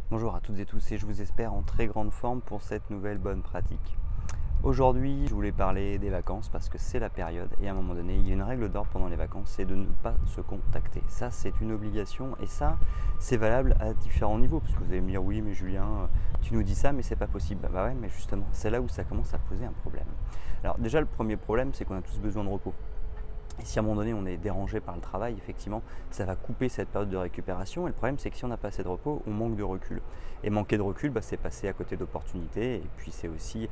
Bonjour à toutes et tous et je vous espère en très grande forme pour cette nouvelle bonne pratique. Aujourd'hui, je voulais parler des vacances parce que c'est la période et à un moment donné, il y a une règle d'or pendant les vacances, c'est de ne pas se contacter. Ça, c'est une obligation et ça, c'est valable à différents niveaux parce que vous allez me dire oui, mais Julien, tu nous dis ça, mais c'est pas possible. Bah ouais, mais justement, c'est là où ça commence à poser un problème. Alors déjà, le premier problème, c'est qu'on a tous besoin de repos. Et si à un moment donné on est dérangé par le travail, effectivement, ça va couper cette période de récupération. Et le problème, c'est que si on n'a pas assez de repos, on manque de recul. Et manquer de recul, c'est passer à côté d'opportunités. Et puis c'est aussi,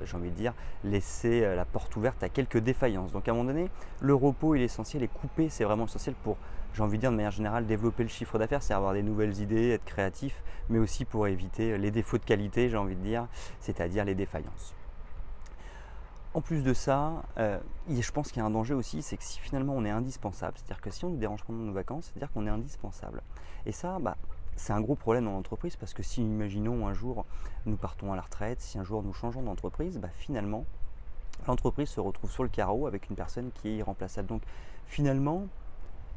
j'ai envie de dire, laisser la porte ouverte à quelques défaillances. Donc à un moment donné, le repos il est essentiel et couper, c'est vraiment essentiel pour, j'ai envie de dire de manière générale, développer le chiffre d'affaires, c'est avoir des nouvelles idées, être créatif, mais aussi pour éviter les défauts de qualité, j'ai envie de dire, c'est-à-dire les défaillances. En plus de ça, je pense qu'il y a un danger aussi, c'est que si finalement on est indispensable, c'est-à-dire que si on nous dérange pendant nos vacances, c'est-à-dire qu'on est indispensable. Et ça, c'est un gros problème dans l'entreprise parce que si, imaginons, un jour nous partons à la retraite, si un jour nous changeons d'entreprise, finalement, l'entreprise se retrouve sur le carreau avec une personne qui est irremplaçable. Donc finalement,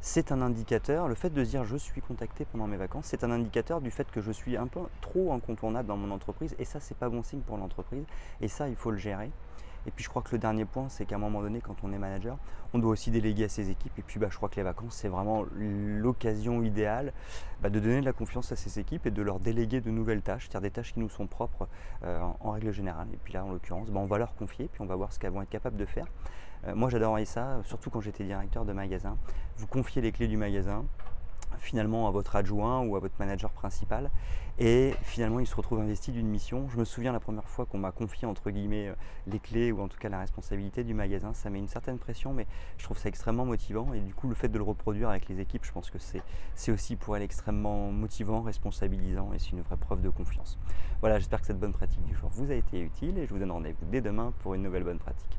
c'est un indicateur, le fait de se dire je suis contacté pendant mes vacances, c'est un indicateur du fait que je suis un peu trop incontournable dans mon entreprise et ça, c'est pas bon signe pour l'entreprise et ça, il faut le gérer. Et puis je crois que le dernier point, c'est qu'à un moment donné, quand on est manager, on doit aussi déléguer à ses équipes. Et puis je crois que les vacances, c'est vraiment l'occasion idéale de donner de la confiance à ses équipes et de leur déléguer de nouvelles tâches, c'est-à-dire des tâches qui nous sont propres en règle générale. Et puis là, en l'occurrence, on va leur confier, puis on va voir ce qu'elles vont être capables de faire. Moi, j'adorais ça, surtout quand j'étais directeur de magasin. Vous confiez les clés du magasin finalement à votre adjoint ou à votre manager principal et finalement il se retrouve investi d'une mission. Je me souviens la première fois qu'on m'a confié entre guillemets les clés ou en tout cas la responsabilité du magasin, ça met une certaine pression mais je trouve ça extrêmement motivant et du coup le fait de le reproduire avec les équipes, je pense que c'est aussi pour elle extrêmement motivant, responsabilisant et c'est une vraie preuve de confiance. Voilà, j'espère que cette bonne pratique du jour vous a été utile et je vous donne rendez-vous dès demain pour une nouvelle bonne pratique.